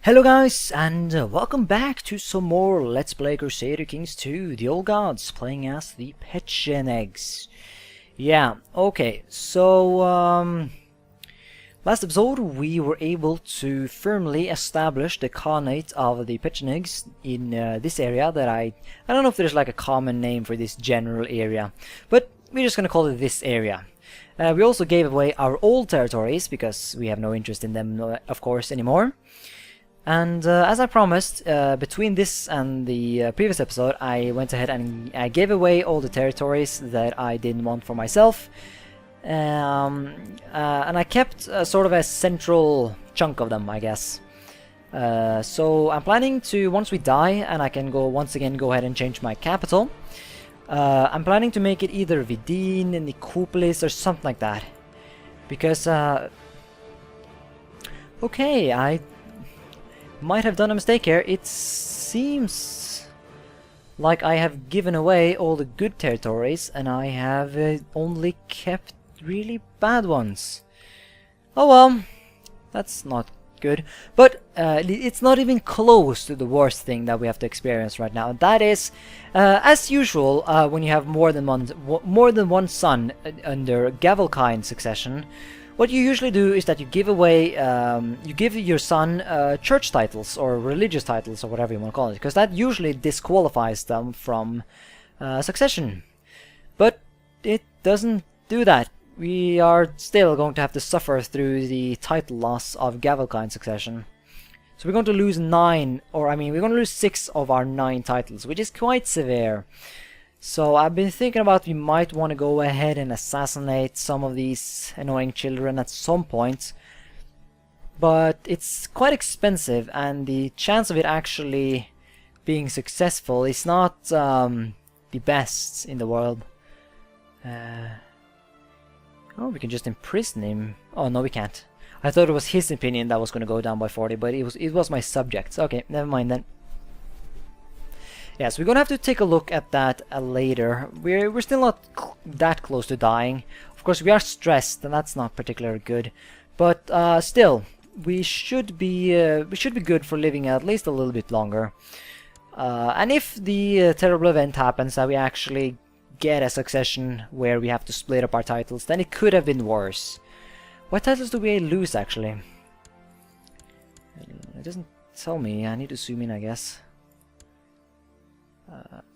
Hello guys, and welcome back to some more Let's Play Crusader Kings II, the Old Gods, playing as the Pechenegs. Yeah, okay, so last episode we were able to firmly establish the Khanate of the Pechenegs in this area that I don't know if there's like a common name for this general area, but we're just gonna call it this area. We also gave away our old territories because we have no interest in them, of course, anymore. And as I promised, between this and the previous episode, I went ahead and I gave away all the territories that I didn't want for myself. And I kept sort of a central chunk of them, I guess. So I'm planning to, once we die, and I can once again go ahead and change my capital, I'm planning to make it either Vidin, Nikopolis, or something like that. Because, okay, I might have done a mistake here. It seems like I have given away all the good territories and I have only kept really bad ones. Oh well, that's not good. But it's not even close to the worst thing that we have to experience right now. That is, as usual, when you have more than one son under Gavelkind succession. What you usually do is that you give away, you give your son church titles or religious titles or whatever you want to call it, because that usually disqualifies them from succession. But it doesn't do that. We are still going to have to suffer through the title loss of Gavelkind succession. So we're going to lose we're going to lose 6 of our 9 titles, which is quite severe. So I've been thinking about we might want to go ahead and assassinate some of these annoying children at some point. But it's quite expensive and the chance of it actually being successful is not the best in the world. Oh, we can just imprison him. Oh no, we can't. I thought it was his opinion that was going to go down by 40, but it was my subject. Okay, never mind then. Yes, we're gonna have to take a look at that later. We're still not that close to dying. Of course, we are stressed, and that's not particularly good. But still, we should be good for living at least a little bit longer. And if the terrible event happens that we actually get a succession where we have to split up our titles, then it could have been worse. What titles do we lose actually? It doesn't tell me. I need to zoom in, I guess.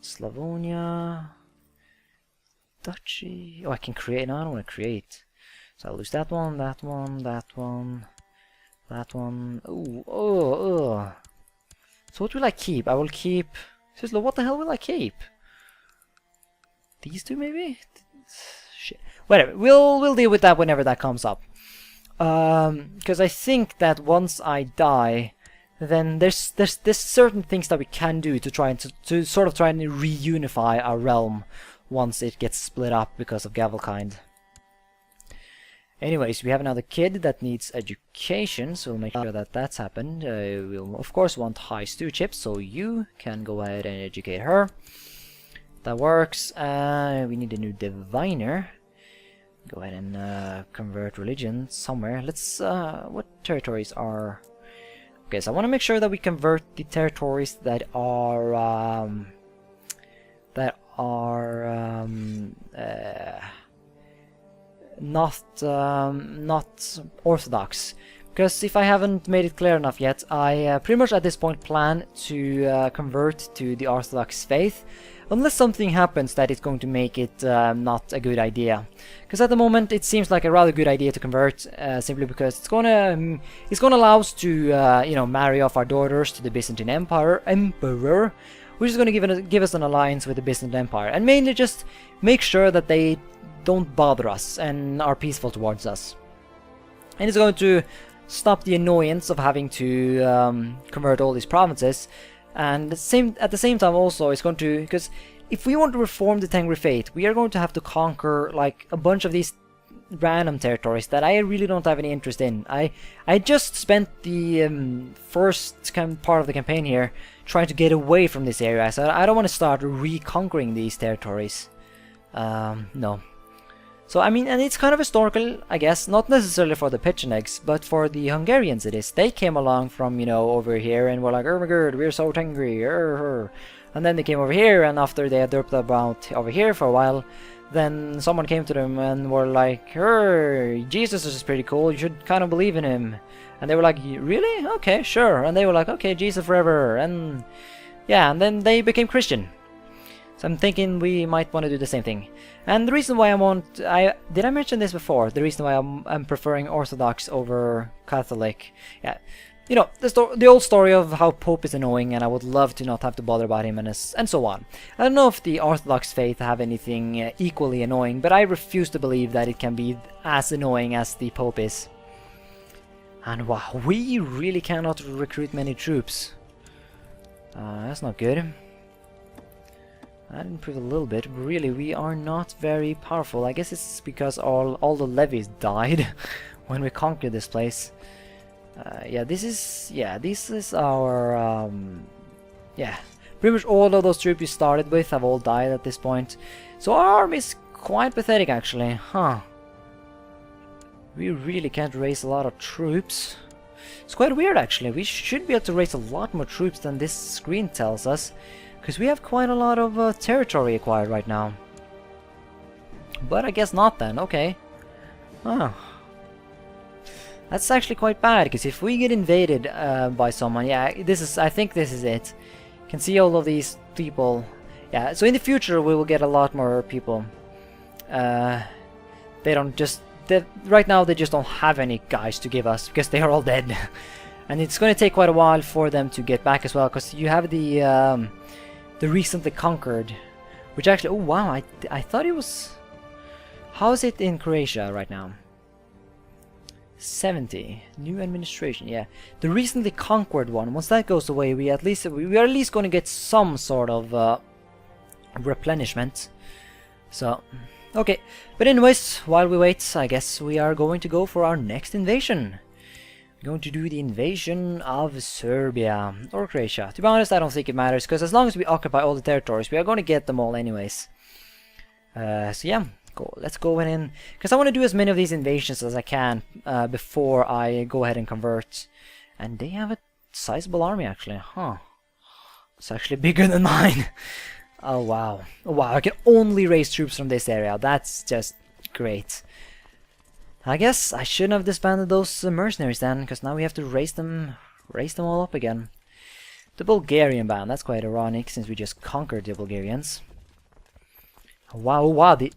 Slavonia, Duchy. Oh, I can create. No, I don't want to create. So I'll lose that one, that one, that one, that one. Ooh, oh. So what will I keep? I will keep. Seriously, what the hell will I keep? These two, maybe? Shit. Whatever. We'll deal with that whenever that comes up. Because I think that once I die, then there's certain things that we can do to try and to sort of try and reunify our realm once it gets split up because of Gavelkind. Anyways, we have another kid that needs education, so we'll make sure that that's happened. We'll of course want high stew chips, so you can go ahead and educate her. That works. We need a new diviner. Go ahead and convert religion somewhere. Let's. What territories are? Okay, so I want to make sure that we convert the territories that are not orthodox. Because if I haven't made it clear enough yet, I pretty much at this point plan to convert to the Orthodox faith, unless something happens that is going to make it not a good idea. Because at the moment it seems like a rather good idea to convert, simply because it's gonna allow us to you know, marry off our daughters to the Byzantine Emperor, which is gonna give us an alliance with the Byzantine Empire, and mainly just make sure that they don't bother us and are peaceful towards us. And it's going to stop the annoyance of having to convert all these provinces. And at the same time also it's going to, because if we want to reform the Tengri Faith, we are going to have to conquer like a bunch of these random territories that I really don't have any interest in. I just spent the first part of the campaign here trying to get away from this area, so I don't want to start reconquering these territories. No. So I mean, and it's kind of historical, I guess, not necessarily for the Pechenegs, but for the Hungarians it is. They came along from, you know, over here and were like, oh my god, we're so angry, and then they came over here, and after they had derped about over here for a while, then someone came to them and were like, Jesus is pretty cool, you should kind of believe in him. And they were like, really? Okay, sure. And they were like, okay, Jesus forever. And yeah, and then they became Christian. So I'm thinking we might want to do the same thing. And the reason why did I mention this before? The reason why I'm preferring Orthodox over Catholic. Yeah, you know, the old story of how Pope is annoying and I would love to not have to bother about him and so on. I don't know if the Orthodox faith have anything equally annoying, but I refuse to believe that it can be as annoying as the Pope is. And wow, we really cannot recruit many troops. That's not good. That improved a little bit. Really, we are not very powerful. I guess it's because all the levies died when we conquered this place. Yeah, this is our yeah. Pretty much all of those troops we started with have all died at this point. So our army is quite pathetic, actually, huh? We really can't raise a lot of troops. It's quite weird, actually. We should be able to raise a lot more troops than this screen tells us, because we have quite a lot of territory acquired right now. But I guess not then, okay. Oh. That's actually quite bad, because if we get invaded by someone, yeah, I think this is it. You can see all of these people. Yeah, so in the future we will get a lot more people. Right now they just don't have any guys to give us, because they are all dead. And it's going to take quite a while for them to get back as well, because you have the recently conquered, which actually, oh wow, I thought it was, how is it in Croatia right now? 70 new administration. Yeah, the recently conquered one, once that goes away, we are at least going to get some sort of replenishment. So okay, but anyways, while we wait, I guess we are going to go for our next invasion. We're going to do the invasion of Serbia or Croatia. To be honest, I don't think it matters, because as long as we occupy all the territories, we are going to get them all anyways. So yeah, cool. Let's go in, because I want to do as many of these invasions as I can before I go ahead and convert. And they have a sizable army, actually, huh? It's actually bigger than mine. Oh wow, oh wow! I can only raise troops from this area. That's just great. I guess I shouldn't have disbanded those mercenaries then, because now we have to raise them all up again. The Bulgarian band, that's quite ironic, since we just conquered the Bulgarians. Wow, wow, the...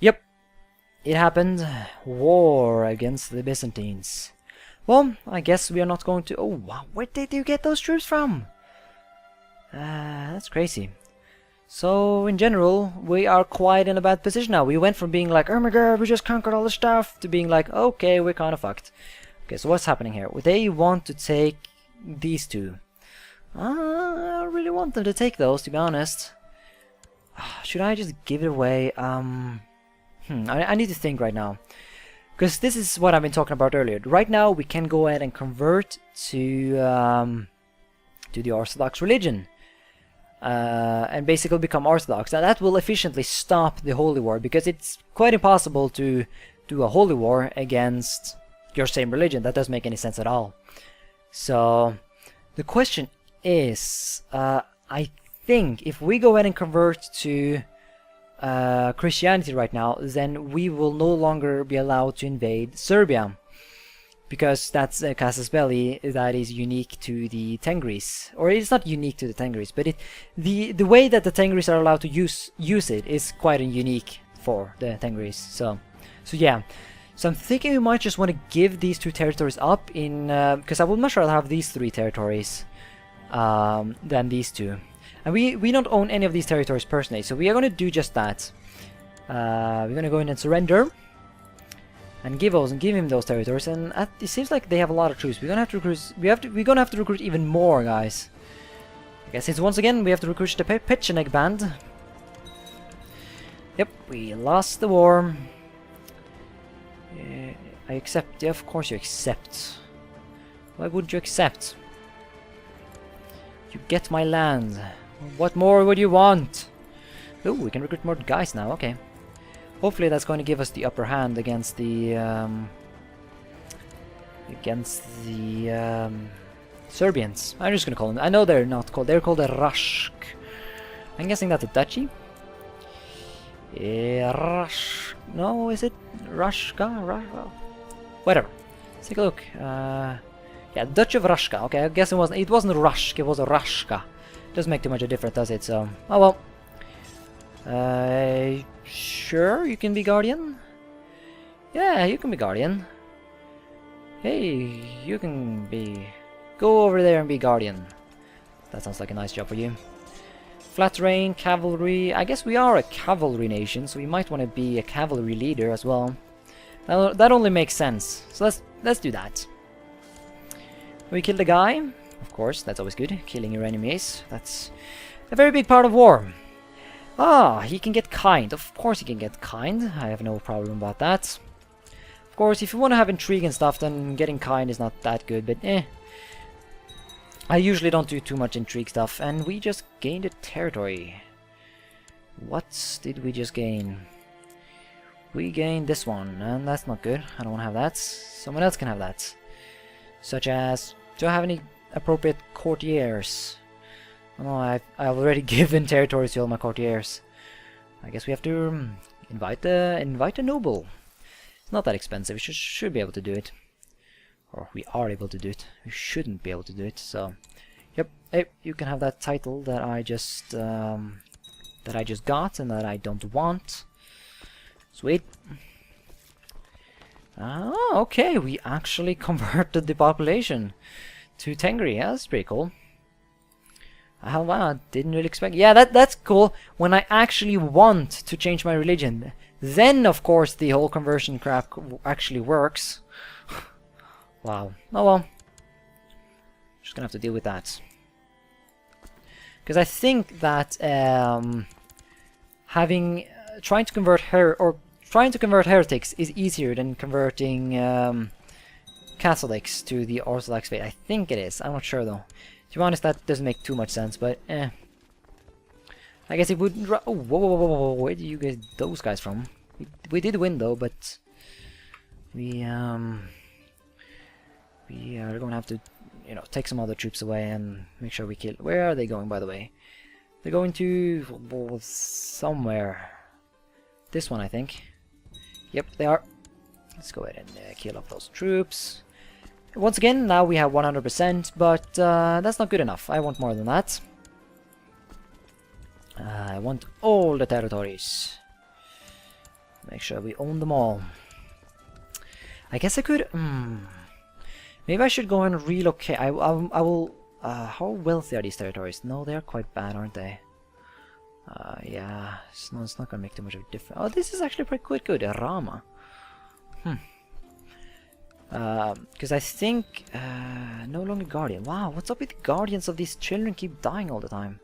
Yep, it happened. War against the Byzantines. Well, I guess we are not going to... Oh, wow, where did you get those troops from? That's crazy. So, in general, we are quite in a bad position now. We went from being like, oh my god, we just conquered all the stuff, to being like, okay, we're kind of fucked. Okay, so what's happening here? They want to take these two. I don't really want them to take those, to be honest. Should I just give it away? I need to think right now. Because this is what I've been talking about earlier. Right now, we can go ahead and convert to the Orthodox religion. And basically become Orthodox. Now that will efficiently stop the Holy War, because it's quite impossible to do a Holy War against your same religion. That doesn't make any sense at all. So the question is, I think if we go ahead and convert to Christianity right now, then we will no longer be allowed to invade Serbia, because that's a casus belli that is unique to the Tengris. Or it's not unique to the Tengris, but the way that the Tengris are allowed to use it is quite unique for the Tengris. So yeah. So I'm thinking we might just want to give these two territories up in... because I would much rather have these three territories than these two. And we don't own any of these territories personally, so we are going to do just that. We're going to go in and surrender. And give him those territories, and it seems like they have a lot of troops. We're gonna have to recruit. We're gonna have to recruit even more, guys. I guess it's once again we have to recruit the Pecheneg band. Yep, we lost the war. I accept. Yeah, of course you accept. Why wouldn't you accept? You get my land. What more would you want? Ooh, we can recruit more guys now, okay. Hopefully that's going to give us the upper hand against the Serbians. I'm just gonna call them. I know they're not called. They're called a Rashk. I'm guessing that's a duchy. Rush. No, is it Rashka? Whatever. Let's take a look. Yeah, Duchy of Rashka. Okay, I guess it wasn't Rashk. It was a Rashka. Doesn't make too much of a difference, does it? So, oh well. Sure, you can be Guardian. Yeah, you can be Guardian. Hey, you can be... Go over there and be Guardian. That sounds like a nice job for you. Flat terrain, cavalry. I guess we are a cavalry nation, so we might want to be a cavalry leader as well. That only makes sense. So let's do that. We killed a guy. Of course, that's always good. Killing your enemies. That's a very big part of war. Ah, he can get kind. Of course he can get kind. I have no problem about that. Of course, if you want to have intrigue and stuff, then getting kind is not that good, but eh. I usually don't do too much intrigue stuff, and we just gained a territory. What did we just gain? We gained this one, and that's not good. I don't want to have that. Someone else can have that. Such as, do I have any appropriate courtiers? Oh, I've already given territories to all my courtiers. I guess we have to invite a noble. It's not that expensive. We should be able to do it. Or we are able to do it. We shouldn't be able to do it. So, yep. Hey, you can have that title that I just got and that I don't want. Sweet. Oh, okay. We actually converted the population to Tengri. Yeah, that's pretty cool. Wow, didn't really expect. Yeah, that's cool. When I actually want to change my religion, then of course the whole conversion crap actually works. Wow. Oh well. Just gonna have to deal with that. Because I think that trying to convert heretics is easier than converting Catholics to the Orthodox faith. I think it is. I'm not sure though. To be honest, that doesn't make too much sense, but eh. I guess it would. Oh, whoa! Where did you get those guys from? We did win though, but we are going to have to, you know, take some other troops away and make sure we kill. Where are they going, by the way? They're going to somewhere. This one, I think. Yep, they are. Let's go ahead and kill off those troops. Once again, now we have 100%, but that's not good enough. I want more than that. I want all the territories. Make sure we own them all. I guess I could... maybe I should go and relocate. I will... how wealthy are these territories? No, they're quite bad, aren't they? Yeah, it's not gonna make too much of a difference. Oh, this is actually quite good. Rama. Because I think... no longer Guardian. Wow, what's up with the Guardians of these children keep dying all the time?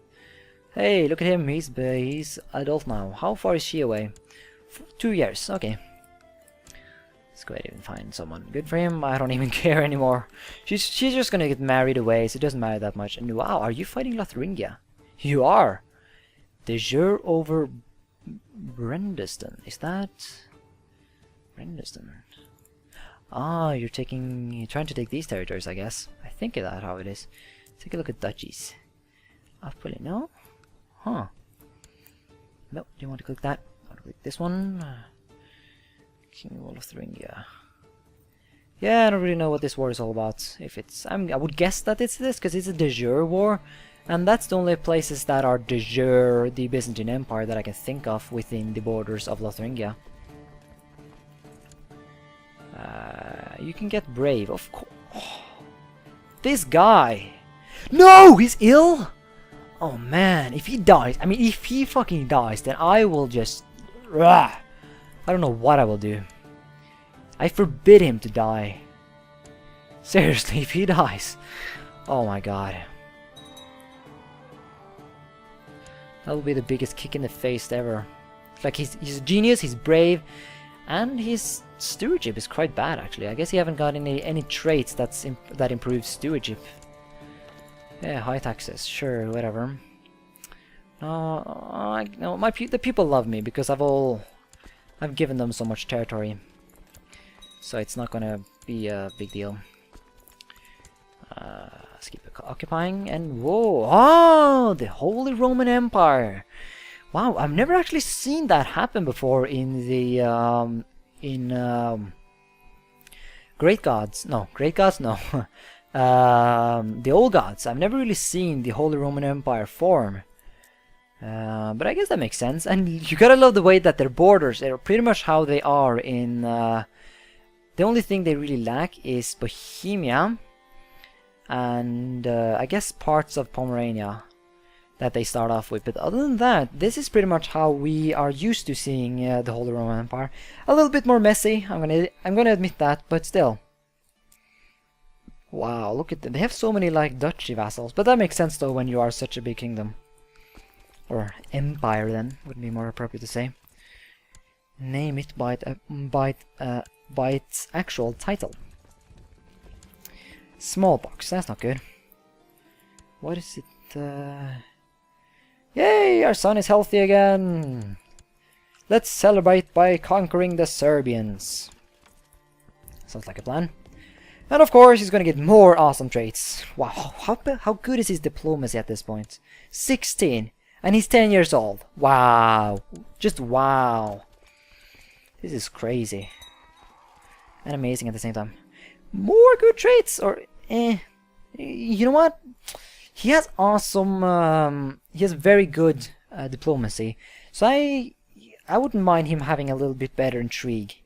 Hey, look at him. He's adult now. How far is she away? 2 years. Okay. Let's go ahead and find someone good for him. I don't even care anymore. She's just gonna get married away, so it doesn't matter that much. And wow, are you fighting Lotharingia? You are! De jure over Brendeston. Is that... Brendeston? Ah, you're trying to take these territories, I guess. I think that's how it is. Take a look at duchies. Upwelly, no? Huh. Nope, do you want to click that? I want to click this one. King of Lotharingia. Yeah, I don't really know what this war is all about. If it's... I would guess that it's this, because it's a de jure war. And that's the only places that are de jure the Byzantine Empire that I can think of within the borders of Lotharingia. You can get brave, of course. Oh, this guy! No! He's ill? Oh man, if he dies, I mean, if he fucking dies, then I will just... I don't know what I will do. I forbid him to die. Seriously, if he dies. Oh my god. That will be the biggest kick in the face ever. Like, he's a genius, he's brave, and his stewardship is quite bad actually. I guess he haven't got any traits that improves stewardship. Yeah, high taxes, sure, whatever. No, the people love me because I've given them so much territory. So it's not gonna be a big deal. Let's keep occupying, and whoa! Oh, the Holy Roman Empire! Wow, I've never actually seen that happen before in the Great Gods. No, Great Gods, no. The Old Gods. I've never really seen the Holy Roman Empire form. But I guess that makes sense. And you gotta love the way that their borders are pretty much how they are in... the only thing they really lack is Bohemia. And I guess parts of Pomerania that they start off with. But other than that, this is pretty much how we are used to seeing the Holy Roman Empire. A little bit more messy, I'm gonna admit that, but still. Wow, look at them. They have so many like duchy vassals, but that makes sense though when you are such a big kingdom. Or empire then, would be more appropriate to say. Name it by its actual title. Smallpox, that's not good. What is it? Yay, our son is healthy again! Let's celebrate by conquering the Serbians. Sounds like a plan. And of course, he's gonna get more awesome traits. Wow, how good is his diplomacy at this point? 16, and he's 10 years old. Wow, just wow. This is crazy. And amazing at the same time. More good traits, or you know what? He has awesome, he has very good diplomacy. So I wouldn't mind him having a little bit better intrigue.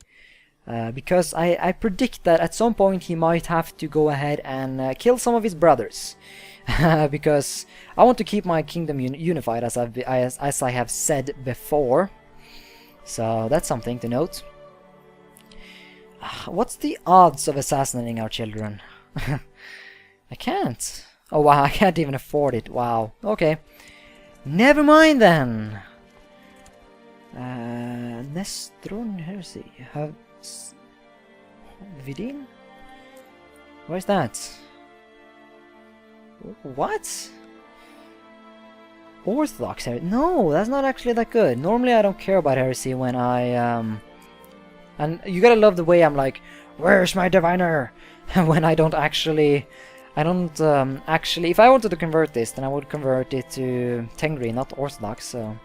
Because I predict that at some point he might have to go ahead and kill some of his brothers. Because I want to keep my kingdom unified, as I have said before. So that's something to note. What's the odds of assassinating our children? I can't. Oh wow, I can't even afford it. Wow. Okay. Never mind then. Nestron heresy. Vidin? Where's that? What? Orthodox heresy? No, that's not actually that good. Normally I don't care about heresy when I and you gotta love the way I'm like, where's my diviner? When I don't actually... if I wanted to convert this, then I would convert it to Tengri, not Orthodox, so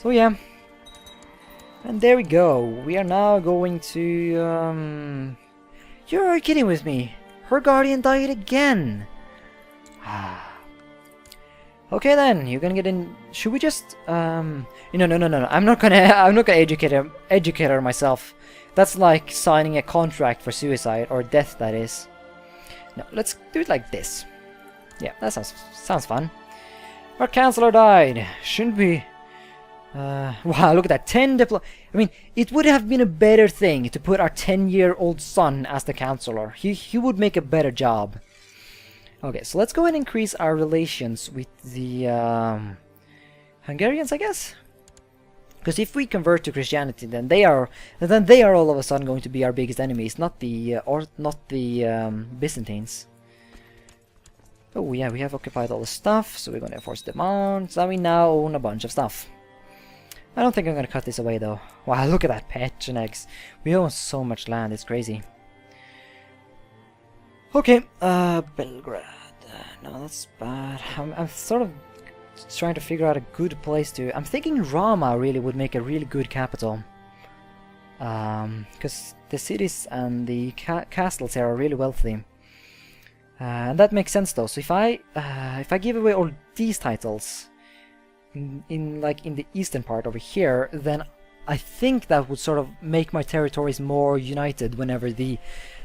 yeah. And there we go. We are now going to... You're kidding with me. Her guardian died again. Okay then, you're gonna get in... Should we just... No. I'm not gonna educate her myself. That's like signing a contract for suicide, or death, that is. No, let's do it like this. Yeah, that sounds fun. Our chancellor died. Shouldn't we... wow, look at that. 10 I mean, it would have been a better thing to put our 10-year-old son as the chancellor. He would make a better job. Okay, so let's go ahead and increase our relations with the Hungarians, I guess. Because if we convert to Christianity, then they are all of a sudden going to be our biggest enemies, not the Byzantines. Oh yeah, we have occupied all the stuff, so we're going to force them on. So we now own a bunch of stuff. I don't think I'm going to cut this away though. Wow, look at that, Pechenegs. We own so much land, it's crazy. Okay, Belgrade. No, that's bad. I'm sort of trying to figure out a good place to... I'm thinking Rama really would make a really good capital. Because the cities and the castles here are really wealthy. And that makes sense though. So if I give away all these titles in the eastern part over here, then I think that would sort of make my territories more united whenever the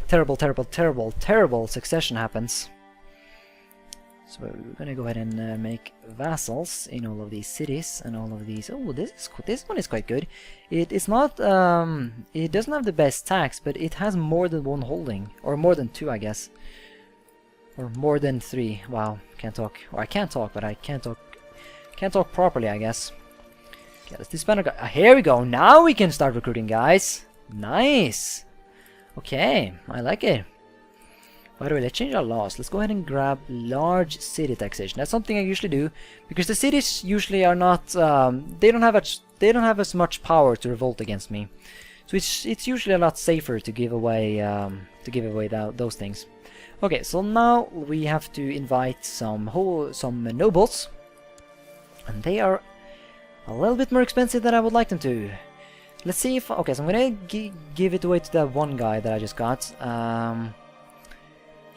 terrible succession happens. So we're gonna go ahead and make vassals in all of these cities and all of these. Oh, this one is quite good. It's not it doesn't have the best tax, but it has more than one holding, or more than two, I guess, or more than three. Wow, can't talk. Or I can't talk, but I can't talk properly, I guess. Okay, let's disband our here we go. Now we can start recruiting, guys. Nice. Okay, I like it. By the way, let's change our laws. Let's go ahead and grab large city taxation. That's something I usually do because the cities usually are not. They don't have as much power to revolt against me, so it's usually a lot safer to give away those things. Okay, so now we have to invite some nobles, and they are a little bit more expensive than I would like them to. Let's see if... Okay, so I'm gonna give it away to that one guy that I just got.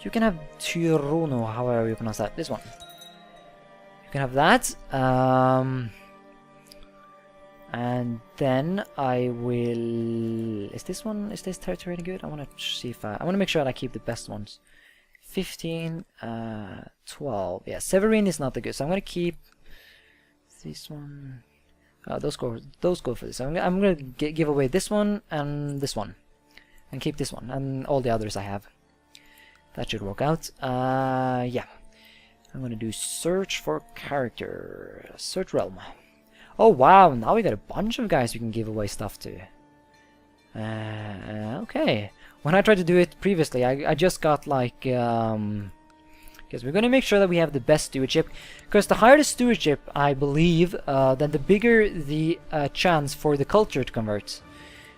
You can have Tyrono, however you pronounce that. This one. You can have that. And then I will... Is this territory any good? I want to see if I want to make sure that I keep the best ones. 15, 12. Yeah, Severin is not the good, so I'm gonna keep this one. Those go for this. I'm gonna give away this one, and keep this one, and all the others I have. That should work out. Yeah. I'm gonna do search for character, search realm. Oh wow! Now we got a bunch of guys we can give away stuff to. Okay. When I tried to do it previously, I just got like because we're gonna make sure that we have the best stewardship. Because the higher the stewardship, I believe, then the bigger the chance for the culture to convert.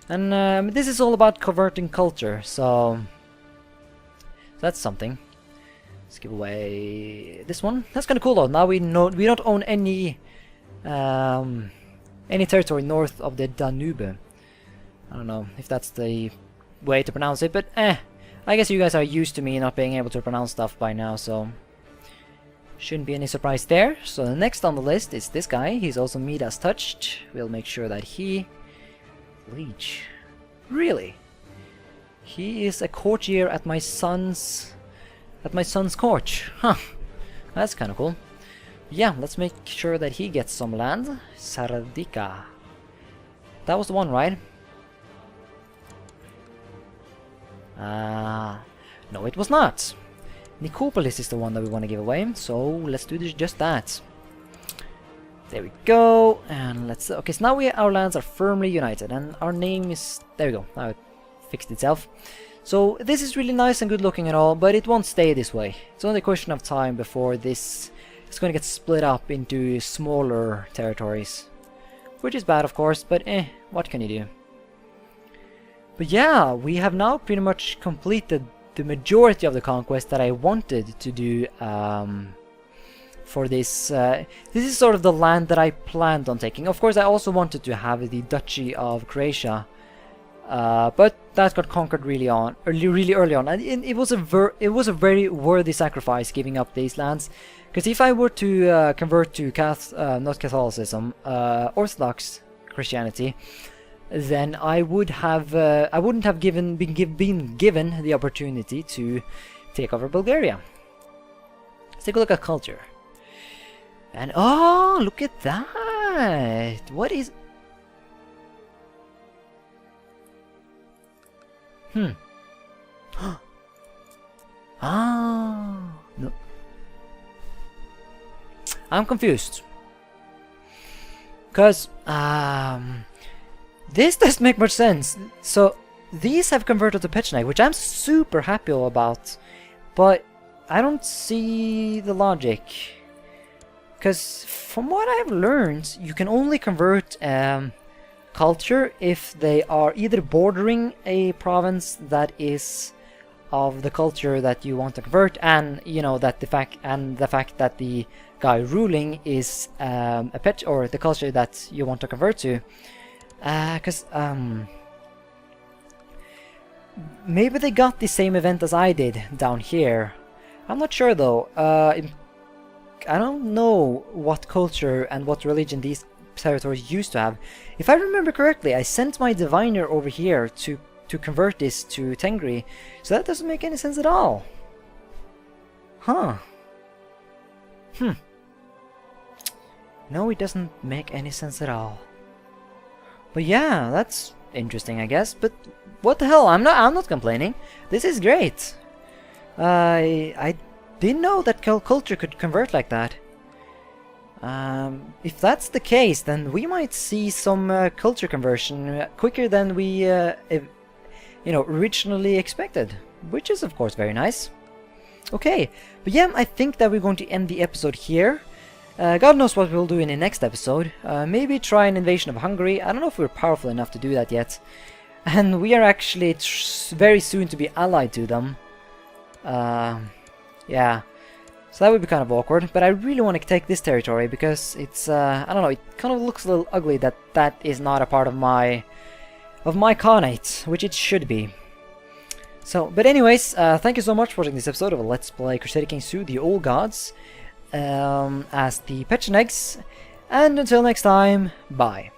And this is all about converting culture, so that's something. Let's give away this one. That's kind of cool though. Now we don't own any territory north of the Danube. I don't know if that's the way to pronounce it, but I guess you guys are used to me not being able to pronounce stuff by now, so shouldn't be any surprise there. So the next on the list is this guy. He's also Midas touched. We'll make sure that he... Leech. Really? He is a courtier at my son's court. Huh. That's kind of cool. Yeah, let's make sure that he gets some land. Sardika. That was the one, right? No, it was not. Nicopolis is the one that we want to give away, so let's do just that. There we go, and let's... Okay, so now our lands are firmly united, and our name is... There we go, now it fixed itself. So this is really nice and good looking and all, but it won't stay this way. It's only a question of time before this is going to get split up into smaller territories. Which is bad, of course, but what can you do? But yeah, we have now pretty much completed the majority of the conquest that I wanted to do for this. This is sort of the land that I planned on taking. Of course, I also wanted to have the Duchy of Croatia, but that got conquered really early on, and it was a very worthy sacrifice giving up these lands. Because if I were to convert to not Catholicism, Orthodox Christianity, then I wouldn't have been given the opportunity to take over Bulgaria. Let's take a look at culture. And oh, look at that! What is... Ah, no. I'm confused. Because this doesn't make much sense. So these have converted to Pechenegs, which I'm super happy about, but I don't see the logic. Because from what I've learned, you can only convert culture if they are either bordering a province that is of the culture that you want to convert, and you know that the fact that the guy ruling is a pet or the culture that you want to convert to. Because maybe they got the same event as I did down here. I'm not sure though. I don't know what culture and what religion these territories used to have. If I remember correctly, I sent my diviner over here to convert this to Tengri, so that doesn't make any sense at all. Huh. No, it doesn't make any sense at all. But yeah, that's interesting, I guess. But what the hell? I'm not complaining. This is great. I didn't know that culture could convert like that. If that's the case, then we might see some culture conversion quicker than we, originally expected, which is of course very nice. Okay, but yeah, I think that we're going to end the episode here. God knows what we'll do in the next episode. Maybe try an invasion of Hungary. I don't know if we're powerful enough to do that yet. And we are actually very soon to be allied to them. Yeah. So that would be kind of awkward. But I really want to take this territory because it's, I don't know, it kind of looks a little ugly that that is not a part of my Khanate, which it should be. So, but anyways, thank you so much for watching this episode of Let's Play Crusader Kings II, the Old Gods, as the Pechenegs. And until next time, bye.